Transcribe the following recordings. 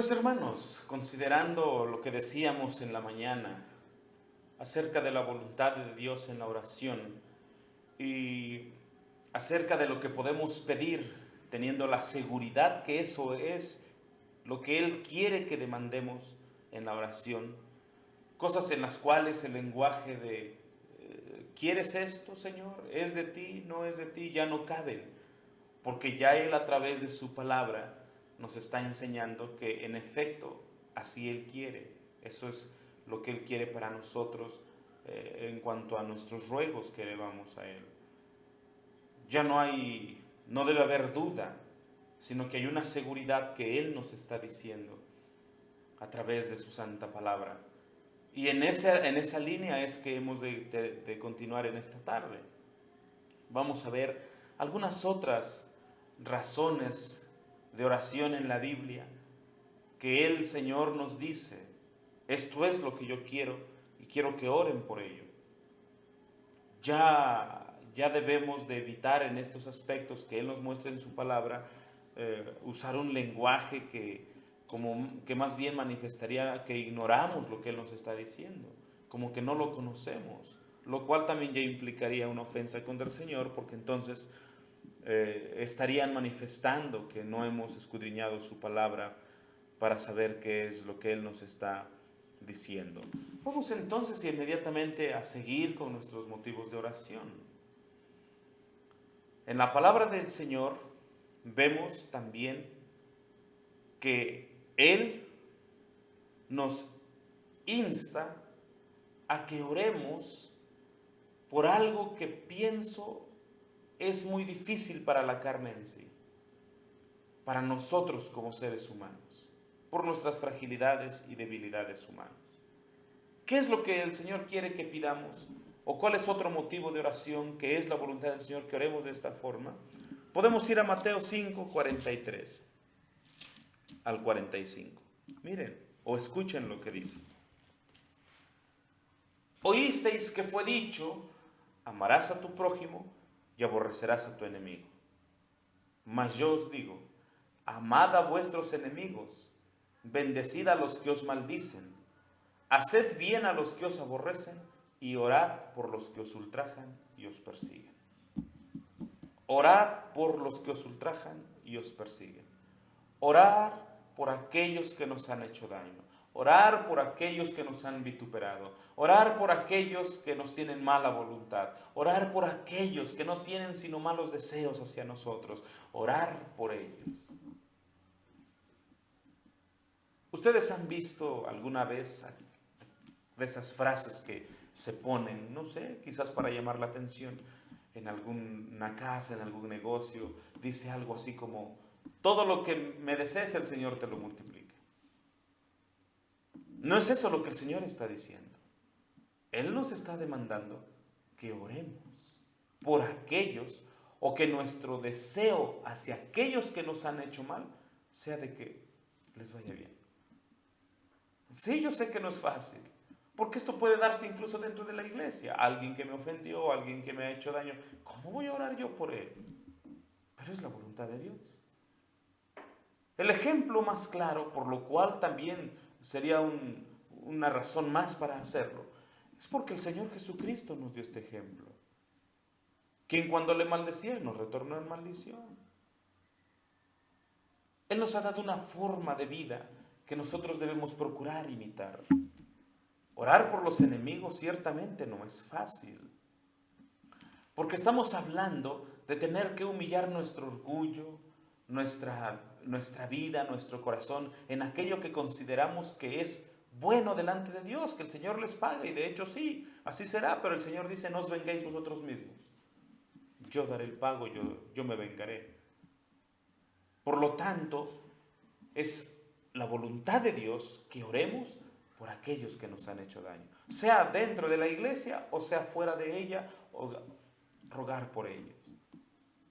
Pues hermanos, considerando lo que decíamos en la mañana acerca de la voluntad de Dios en la oración y acerca de lo que podemos pedir, teniendo la seguridad que eso es lo que Él quiere que demandemos en la oración, cosas en las cuales el lenguaje de ¿quieres esto, Señor? ¿Es de ti? ¿No es de ti? Ya no caben, porque ya Él a través de su palabra nos está enseñando que en efecto así Él quiere. Eso es lo que Él quiere para nosotros en cuanto a nuestros ruegos que elevamos a Él. Ya no debe haber duda, sino que hay una seguridad que Él nos está diciendo a través de su santa palabra. Y en esa línea es que hemos de continuar en esta tarde. Vamos a ver algunas otras razones de oración en la Biblia que el Señor nos dice, esto es lo que yo quiero y quiero que oren por ello. Ya debemos de evitar en estos aspectos que Él nos muestra en su palabra, usar un lenguaje que más bien manifestaría que ignoramos lo que Él nos está diciendo, como que no lo conocemos, lo cual también ya implicaría una ofensa contra el Señor, porque entonces estarían manifestando que no hemos escudriñado su palabra para saber qué es lo que Él nos está diciendo. Vamos entonces inmediatamente a seguir con nuestros motivos de oración. En la palabra del Señor vemos también que Él nos insta a que oremos por algo que pienso es muy difícil para la carne en sí, para nosotros como seres humanos, por nuestras fragilidades y debilidades humanas. ¿Qué es lo que el Señor quiere que pidamos? ¿O cuál es otro motivo de oración que es la voluntad del Señor que oremos de esta forma? Podemos ir a Mateo 5, 43 al 45. Miren, o escuchen lo que dice. Oísteis que fue dicho, amarás a tu prójimo y aborrecerás a tu enemigo. Mas yo os digo, amad a vuestros enemigos, bendecid a los que os maldicen, haced bien a los que os aborrecen y orad por los que os ultrajan y os persiguen. Orad por los que os ultrajan y os persiguen. Orar por aquellos que nos han hecho daño. Orar por aquellos que nos han vituperado. Orar por aquellos que nos tienen mala voluntad. Orar por aquellos que no tienen sino malos deseos hacia nosotros. Orar por ellos. ¿Ustedes han visto alguna vez de esas frases que se ponen, no sé, quizás para llamar la atención, en alguna casa, en algún negocio? Dice algo así como, todo lo que me desees el Señor te lo multiplica. No es eso lo que el Señor está diciendo. Él nos está demandando que oremos por aquellos, o que nuestro deseo hacia aquellos que nos han hecho mal sea de que les vaya bien. Sí, yo sé que no es fácil, porque esto puede darse incluso dentro de la iglesia. Alguien que me ofendió, alguien que me ha hecho daño, ¿cómo voy a orar yo por él? Pero es la voluntad de Dios. El ejemplo más claro, por lo cual también sería una razón más para hacerlo, es porque el Señor Jesucristo nos dio este ejemplo. Quien cuando le maldecía nos retornó en maldición. Él nos ha dado una forma de vida que nosotros debemos procurar imitar. Orar por los enemigos ciertamente no es fácil, porque estamos hablando de tener que humillar nuestro orgullo, nuestra vida, nuestro corazón, en aquello que consideramos que es bueno delante de Dios, que el Señor les paga, y de hecho sí, así será, pero el Señor dice, no os venguéis vosotros mismos. Yo daré el pago, yo me vengaré. Por lo tanto, es la voluntad de Dios que oremos por aquellos que nos han hecho daño, sea dentro de la iglesia o sea fuera de ella, o rogar por ellos.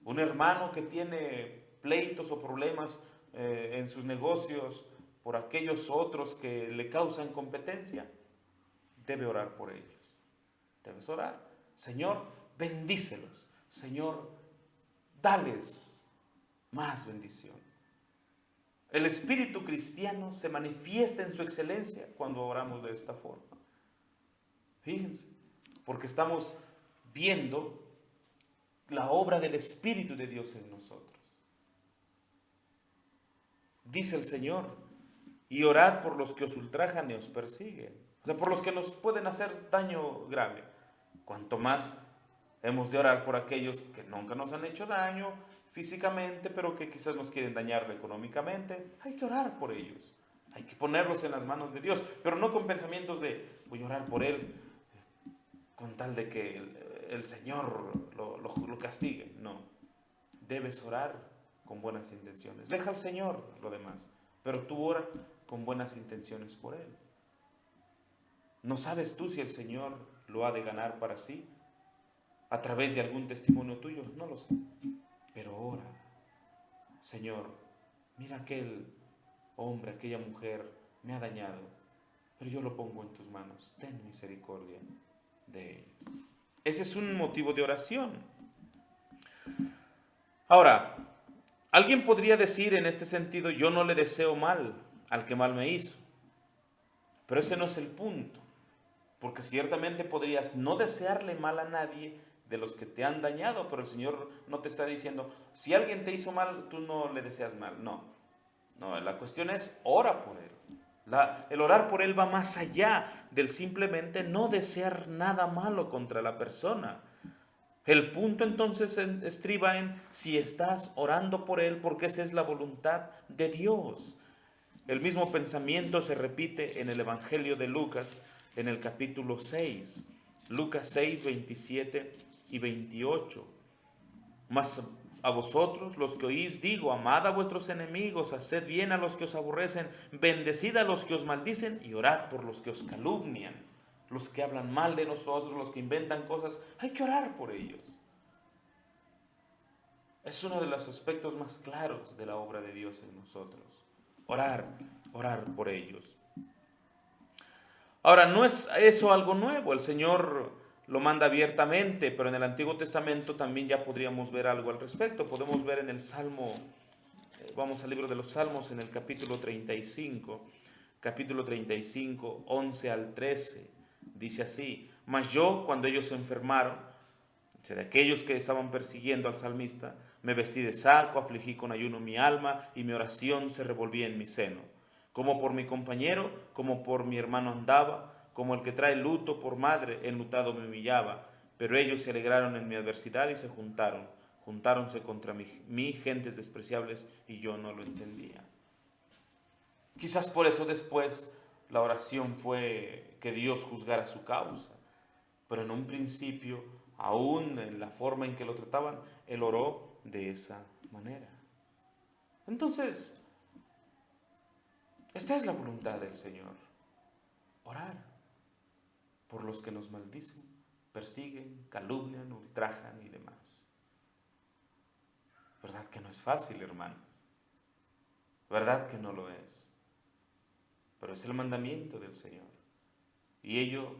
Un hermano que tiene pleitos o problemas en sus negocios por aquellos otros que le causan competencia, debe orar por ellos. Debes orar. Señor, bendícelos. Señor, dales más bendición. El espíritu cristiano se manifiesta en su excelencia cuando oramos de esta forma. Fíjense, porque estamos viendo la obra del Espíritu de Dios en nosotros. Dice el Señor, y orad por los que os ultrajan y os persiguen. O sea, por los que nos pueden hacer daño grave. Cuanto más hemos de orar por aquellos que nunca nos han hecho daño físicamente, pero que quizás nos quieren dañar económicamente. Hay que orar por ellos. Hay que ponerlos en las manos de Dios, pero no con pensamientos de voy a orar por él con tal de que el Señor lo castigue. No, debes orar con buenas intenciones. Deja al Señor lo demás, pero tú ora con buenas intenciones por él. ¿No sabes tú si el Señor lo ha de ganar para sí a través de algún testimonio tuyo? No lo sé, pero ora. Señor, mira aquel hombre, aquella mujer me ha dañado, pero yo lo pongo en tus manos. Ten misericordia de ellos. Ese es un motivo de oración. Ahora, alguien podría decir en este sentido, yo no le deseo mal al que mal me hizo. Pero ese no es el punto. Porque ciertamente podrías no desearle mal a nadie de los que te han dañado, pero el Señor no te está diciendo, si alguien te hizo mal, tú no le deseas mal. No, la cuestión es, ora por él. El orar por él va más allá del simplemente no desear nada malo contra la persona. El punto entonces estriba en si estás orando por él, porque esa es la voluntad de Dios. El mismo pensamiento se repite en el Evangelio de Lucas, en el capítulo 6, Lucas 6, 27 y 28. Mas a vosotros, los que oís, digo, amad a vuestros enemigos, haced bien a los que os aborrecen, bendecid a los que os maldicen y orad por los que os calumnian. Los que hablan mal de nosotros, los que inventan cosas, hay que orar por ellos. Es uno de los aspectos más claros de la obra de Dios en nosotros. Orar por ellos. Ahora, no es eso algo nuevo, el Señor lo manda abiertamente, pero en el Antiguo Testamento también ya podríamos ver algo al respecto. Podemos ver en el Salmo, vamos al libro de los Salmos, en el capítulo 35, 11 al 13, dice así, mas yo, cuando ellos se enfermaron, o sea, de aquellos que estaban persiguiendo al salmista, me vestí de saco, afligí con ayuno mi alma, y mi oración se revolvía en mi seno. Como por mi compañero, como por mi hermano andaba, como el que trae luto por madre, enlutado me humillaba. Pero ellos se alegraron en mi adversidad y se juntáronse contra mí gentes despreciables, y yo no lo entendía. Quizás por eso después la oración fue que Dios juzgara su causa, pero en un principio, aún en la forma en que lo trataban, él oró de esa manera. Entonces, esta es la voluntad del Señor, orar por los que nos maldicen, persiguen, calumnian, ultrajan y demás. ¿Verdad que no es fácil, hermanos? ¿Verdad que no lo es? Pero es el mandamiento del Señor y ello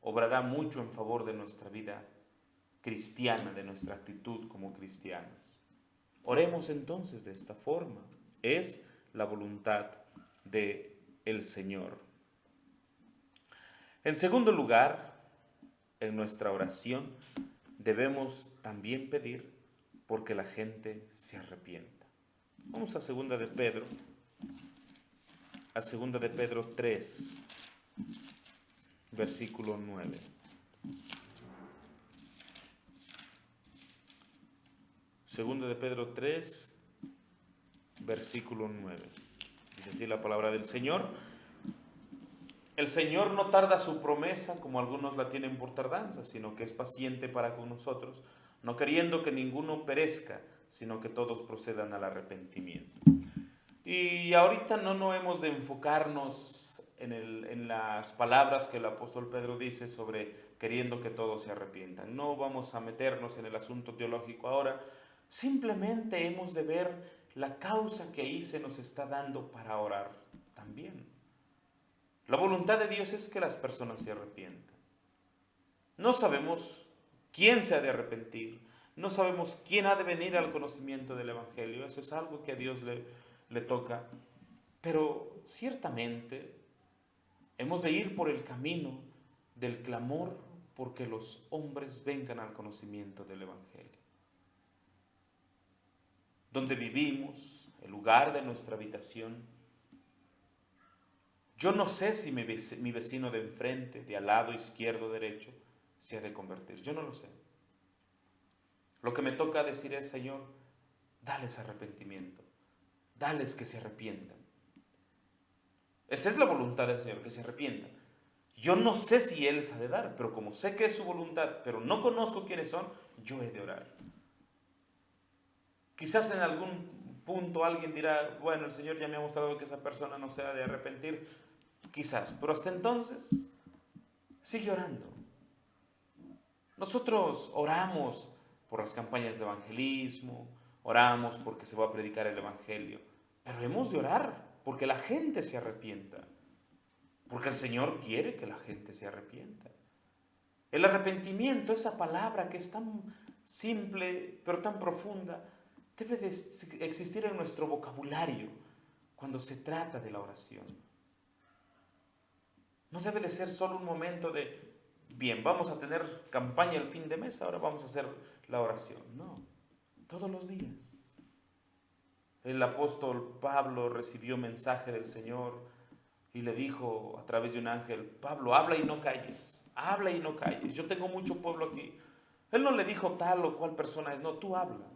obrará mucho en favor de nuestra vida cristiana, de nuestra actitud como cristianos. Oremos entonces de esta forma. Es la voluntad del Señor. En segundo lugar, en nuestra oración debemos también pedir porque la gente se arrepienta. Vamos a segunda de Pedro 3, versículo 9. Segunda de Pedro 3, versículo 9. Dice así la palabra del Señor. El Señor no tarda su promesa como algunos la tienen por tardanza, sino que es paciente para con nosotros, no queriendo que ninguno perezca, sino que todos procedan al arrepentimiento. Y ahorita no hemos de enfocarnos en las palabras que el apóstol Pedro dice sobre queriendo que todos se arrepientan. No vamos a meternos en el asunto teológico ahora. Simplemente hemos de ver la causa que ahí se nos está dando para orar también. La voluntad de Dios es que las personas se arrepientan. No sabemos quién se ha de arrepentir. No sabemos quién ha de venir al conocimiento del Evangelio. Eso es algo que a Dios le le toca, pero ciertamente hemos de ir por el camino del clamor porque los hombres vengan al conocimiento del Evangelio. Donde vivimos, el lugar de nuestra habitación. Yo no sé si mi vecino de enfrente, de al lado izquierdo, derecho, se ha de convertir. Yo no lo sé. Lo que me toca decir es, Señor, dales arrepentimiento. Dales que se arrepientan. Esa es la voluntad del Señor, que se arrepientan. Yo no sé si Él les ha de dar, pero como sé que es su voluntad, pero no conozco quiénes son, yo he de orar. Quizás en algún punto alguien dirá, bueno, el Señor ya me ha mostrado que esa persona no se ha de arrepentir. Quizás, pero hasta entonces, sigue orando. Nosotros oramos por las campañas de evangelismo, oramos porque se va a predicar el Evangelio, pero hemos de orar porque la gente se arrepienta, porque el Señor quiere que la gente se arrepienta. El arrepentimiento, esa palabra que es tan simple pero tan profunda, debe de existir en nuestro vocabulario cuando se trata de la oración. No debe de ser solo un momento de, bien, vamos a tener campaña el fin de mes, ahora vamos a hacer la oración. No, todos los días. El apóstol Pablo recibió mensaje del Señor y le dijo a través de un ángel, Pablo, habla y no calles, habla y no calles, yo tengo mucho pueblo aquí. Él no le dijo tal o cual persona es, no, tú habla.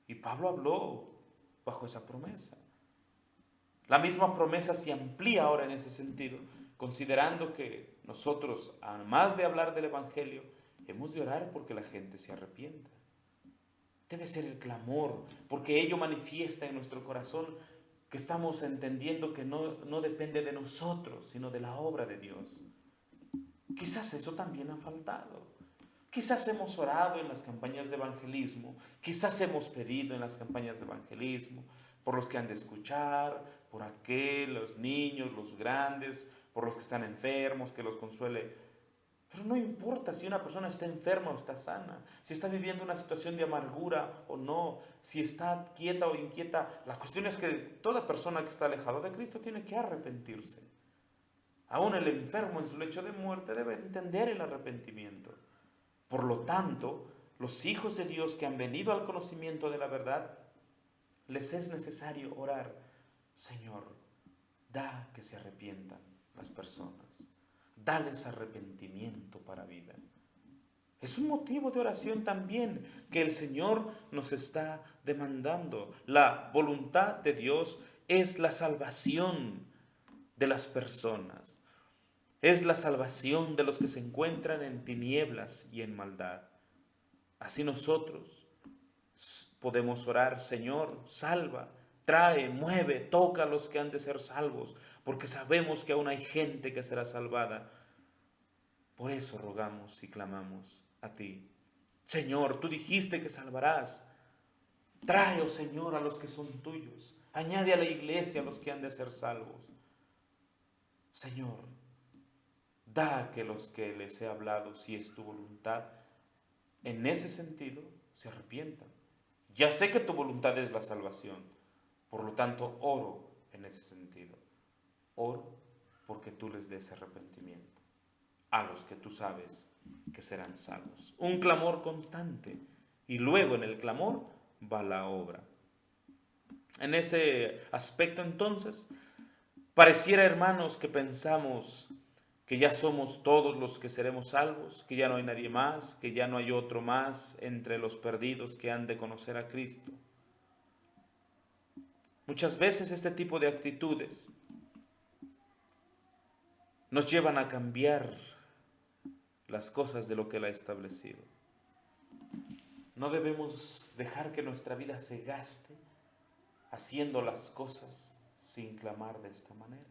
Y Pablo habló bajo esa promesa. La misma promesa se amplía ahora en ese sentido, considerando que nosotros, además de hablar del Evangelio, hemos de orar porque la gente se arrepienta. Debe ser el clamor, porque ello manifiesta en nuestro corazón que estamos entendiendo que no depende de nosotros, sino de la obra de Dios. Quizás eso también ha faltado. Quizás hemos orado en las campañas de evangelismo, quizás hemos pedido en las campañas de evangelismo por los que han de escuchar, por los niños, los grandes, por los que están enfermos, que los consuele. Pero no importa si una persona está enferma o está sana, si está viviendo una situación de amargura o no, si está quieta o inquieta. La cuestión es que toda persona que está alejada de Cristo tiene que arrepentirse. Aún el enfermo en su lecho de muerte debe entender el arrepentimiento. Por lo tanto, los hijos de Dios que han venido al conocimiento de la verdad, les es necesario orar, Señor, da que se arrepientan las personas. Dales arrepentimiento para vida. Es un motivo de oración también que el Señor nos está demandando. La voluntad de Dios es la salvación de las personas. Es la salvación de los que se encuentran en tinieblas y en maldad. Así nosotros podemos orar, Señor, salva, trae, mueve, toca a los que han de ser salvos, porque sabemos que aún hay gente que será salvada. Por eso rogamos y clamamos a ti. Señor, tú dijiste que salvarás. Trae, oh Señor, a los que son tuyos. Añade a la iglesia a los que han de ser salvos. Señor, da que los que les he hablado, si es tu voluntad, en ese sentido se arrepientan. Ya sé que tu voluntad es la salvación, por lo tanto oro en ese sentido. Oro porque tú les des arrepentimiento a los que tú sabes que serán salvos. Un clamor constante y luego en el clamor va la obra. En ese aspecto entonces, pareciera, hermanos, que pensamos que ya somos todos los que seremos salvos, que ya no hay nadie más, que ya no hay otro más entre los perdidos que han de conocer a Cristo. Muchas veces este tipo de actitudes nos llevan a cambiar las cosas de lo que Él ha establecido. No debemos dejar que nuestra vida se gaste haciendo las cosas sin clamar de esta manera,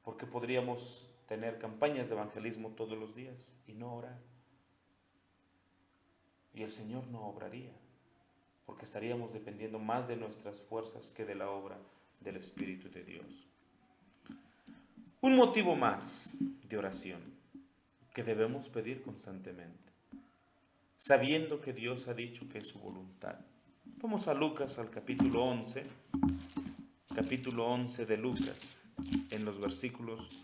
porque podríamos tener campañas de evangelismo todos los días y no orar. Y el Señor no obraría, porque estaríamos dependiendo más de nuestras fuerzas que de la obra del Espíritu de Dios. Un motivo más de oración que debemos pedir constantemente, sabiendo que Dios ha dicho que es su voluntad. Vamos a Lucas, al capítulo 11 de Lucas, en los versículos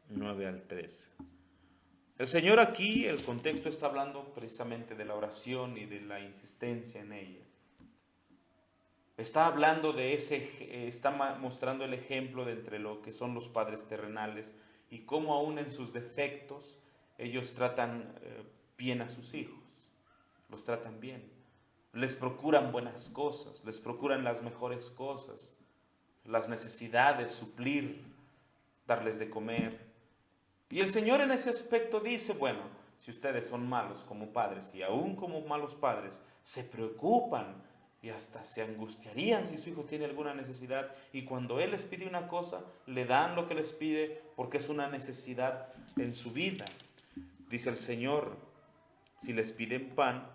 9 al 13. El Señor aquí, el contexto está hablando precisamente de la oración y de la insistencia en ella. Está hablando de está mostrando el ejemplo de entre lo que son los padres terrenales y cómo aún en sus defectos ellos tratan bien a sus hijos, los tratan bien, les procuran buenas cosas, les procuran las mejores cosas, las necesidades, suplir, darles de comer. Y el Señor en ese aspecto dice, bueno, si ustedes son malos como padres y aún como malos padres se preocupan y hasta se angustiarían si su hijo tiene alguna necesidad, y cuando Él les pide una cosa, le dan lo que les pide porque es una necesidad en su vida. Dice el Señor, si les piden pan,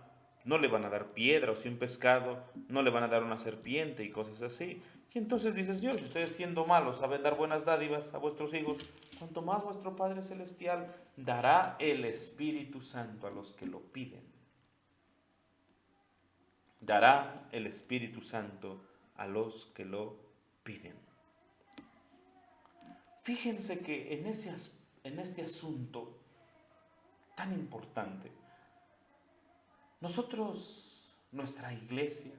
no le van a dar piedra, o si un pescado, no le van a dar una serpiente y cosas así. Y entonces dice el Señor, si ustedes siendo malos saben dar buenas dádivas a vuestros hijos, cuanto más vuestro Padre Celestial dará el Espíritu Santo a los que lo piden. Dará el Espíritu Santo a los que lo piden. Fíjense que en este asunto tan importante, nosotros, nuestra iglesia,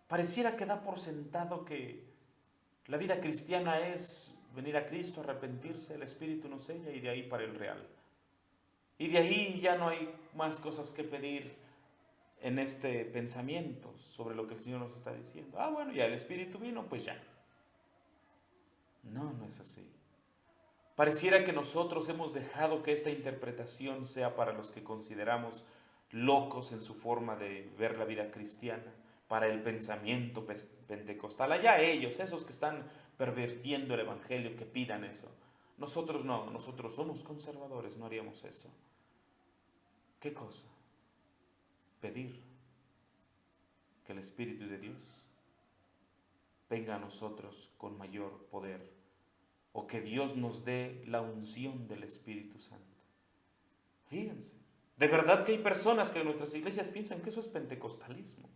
pareciera que da por sentado que la vida cristiana es venir a Cristo, arrepentirse, el Espíritu nos sella y de ahí para el real. Y de ahí ya no hay más cosas que pedir en este pensamiento sobre lo que el Señor nos está diciendo. Bueno, ya el Espíritu vino, pues ya. No, no es así. Pareciera que nosotros hemos dejado que esta interpretación sea para los que consideramos locos en su forma de ver la vida cristiana, para el pensamiento pentecostal. Allá ellos, esos que están pervirtiendo el Evangelio, que pidan eso. Nosotros no, nosotros somos conservadores, no haríamos eso. ¿Qué cosa? Pedir que el Espíritu de Dios venga a nosotros con mayor poder, o que Dios nos dé la unción del Espíritu Santo. Fíjense, de verdad que hay personas que en nuestras iglesias piensan que eso es pentecostalismo.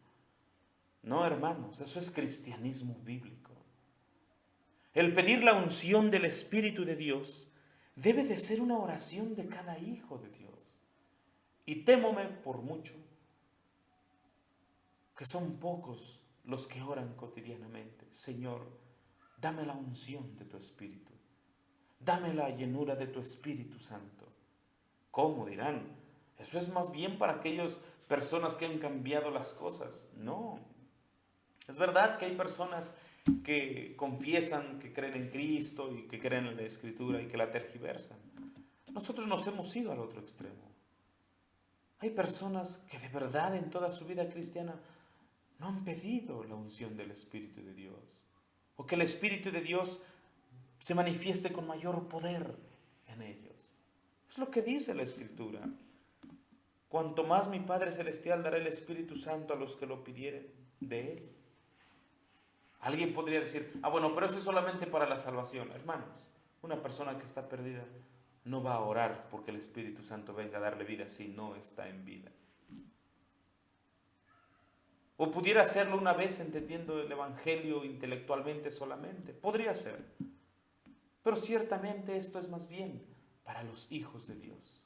No, hermanos, eso es cristianismo bíblico. El pedir la unción del Espíritu de Dios debe de ser una oración de cada hijo de Dios. Y témome por mucho que son pocos los que oran cotidianamente. Señor, dame la unción de tu Espíritu. Dame la llenura de tu Espíritu Santo. ¿Cómo dirán? Eso es más bien para aquellas personas que han cambiado las cosas. No. Es verdad que hay personas que confiesan que creen en Cristo y que creen en la Escritura y que la tergiversan. Nosotros nos hemos ido al otro extremo. Hay personas que de verdad en toda su vida cristiana no han pedido la unción del Espíritu de Dios, o que el Espíritu de Dios se manifieste con mayor poder en ellos. Es lo que dice la Escritura. Cuanto más mi Padre Celestial dará el Espíritu Santo a los que lo pidieren de Él. Alguien podría decir, bueno, pero eso es solamente para la salvación. Hermanos, una persona que está perdida no va a orar porque el Espíritu Santo venga a darle vida si no está en vida. O pudiera hacerlo una vez entendiendo el Evangelio intelectualmente solamente. Podría ser. Pero ciertamente esto es más bien para los hijos de Dios.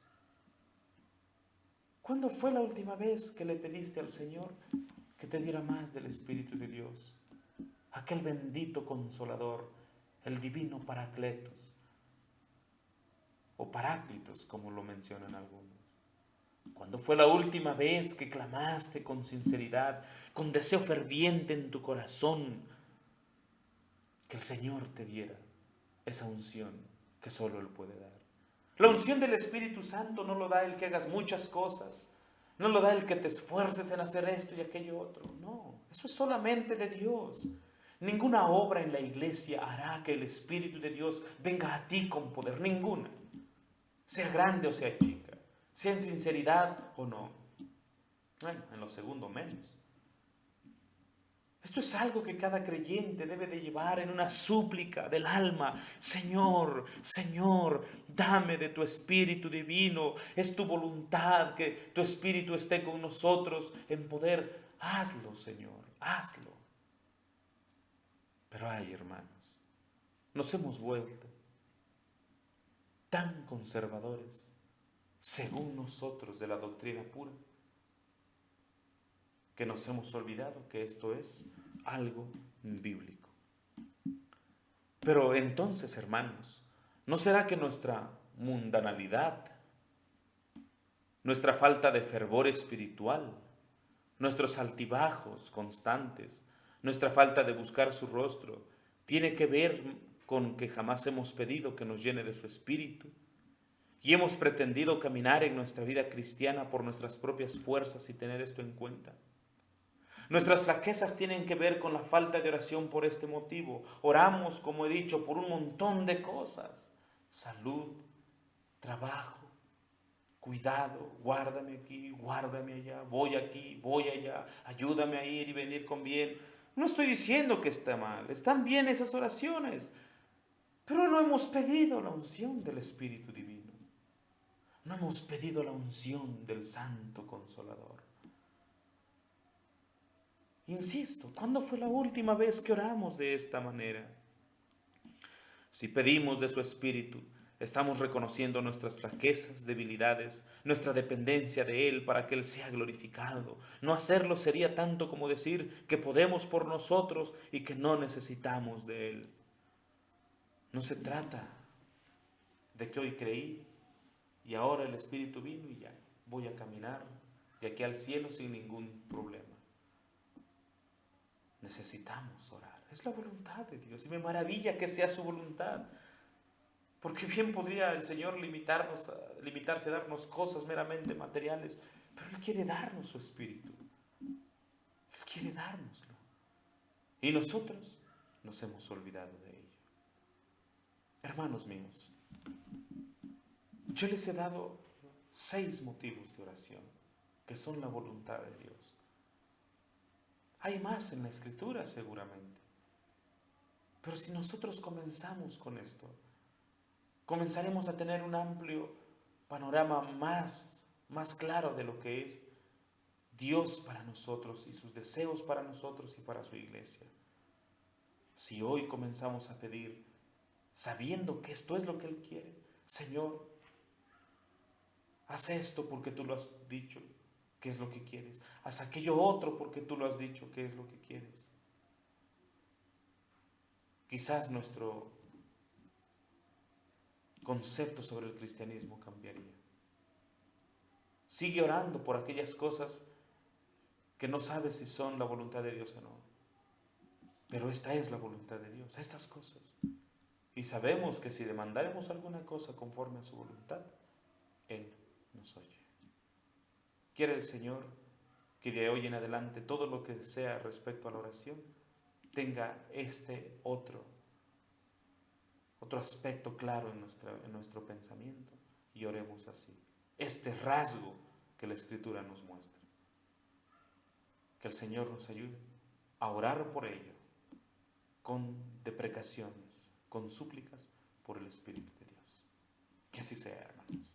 ¿Cuándo fue la última vez que le pediste al Señor que te diera más del Espíritu de Dios? Aquel bendito Consolador, el divino Paracletos, o Paráclitos, como lo mencionan algunos. ¿Cuándo fue la última vez que clamaste con sinceridad, con deseo ferviente en tu corazón, que el Señor te diera esa unción que solo Él puede dar? La unción del Espíritu Santo no lo da el que hagas muchas cosas, no lo da el que te esfuerces en hacer esto y aquello otro. No, eso es solamente de Dios. Ninguna obra en la iglesia hará que el Espíritu de Dios venga a ti con poder, ninguna. Sea grande o sea chica, sea en sinceridad o no. Bueno, en lo segundo menos. Esto es algo que cada creyente debe de llevar en una súplica del alma. Señor, Señor, dame de tu Espíritu divino. Es tu voluntad que tu Espíritu esté con nosotros en poder. Hazlo, Señor, hazlo. Pero ay, hermanos, nos hemos vuelto tan conservadores, según nosotros, de la doctrina pura, que nos hemos olvidado que esto es algo bíblico. Pero entonces, hermanos, ¿no será que nuestra mundanalidad, nuestra falta de fervor espiritual, nuestros altibajos constantes, nuestra falta de buscar su rostro, tiene que ver con que jamás hemos pedido que nos llene de su espíritu? Y hemos pretendido caminar en nuestra vida cristiana por nuestras propias fuerzas sin tener esto en cuenta. Nuestras flaquezas tienen que ver con la falta de oración por este motivo. Oramos, como he dicho, por un montón de cosas. Salud, trabajo, cuidado, guárdame aquí, guárdame allá, voy aquí, voy allá, ayúdame a ir y venir con bien. No estoy diciendo que está mal, están bien esas oraciones, pero no hemos pedido la unción del Espíritu Divino. No hemos pedido la unción del Santo Consolador. Insisto, ¿cuándo fue la última vez que oramos de esta manera? Si pedimos de su Espíritu, estamos reconociendo nuestras flaquezas, debilidades, nuestra dependencia de Él para que Él sea glorificado. No hacerlo sería tanto como decir que podemos por nosotros y que no necesitamos de Él. No se trata de que hoy creí y ahora el Espíritu vino y ya voy a caminar de aquí al cielo sin ningún problema. Necesitamos orar. Es la voluntad de Dios y me maravilla que sea su voluntad. Porque bien podría el Señor limitarse a darnos cosas meramente materiales, pero Él quiere darnos su Espíritu. Él quiere dárnoslo. Y nosotros nos hemos olvidado de ello. Hermanos míos, yo les he dado 6 motivos de oración que son la voluntad de Dios. Hay más en la Escritura seguramente. Pero si nosotros comenzamos con esto, comenzaremos a tener un amplio panorama más claro de lo que es Dios para nosotros y sus deseos para nosotros y para su iglesia. Si hoy comenzamos a pedir, sabiendo que esto es lo que Él quiere, Señor, haz esto porque tú lo has dicho, que es lo que quieres. Haz aquello otro porque tú lo has dicho, que es lo que quieres. Quizás nuestro concepto sobre el cristianismo cambiaría. Sigue orando por aquellas cosas que no sabes si son la voluntad de Dios o no. Pero esta es la voluntad de Dios, estas cosas. Y sabemos que si demandaremos alguna cosa conforme a su voluntad, Él nos oye. Quiere el Señor que de hoy en adelante todo lo que sea respecto a la oración tenga este otro aspecto claro en nuestro pensamiento y oremos así. Este rasgo que la Escritura nos muestra. Que el Señor nos ayude a orar por ello con deprecaciones, con súplicas por el Espíritu de Dios. Que así sea, hermanos.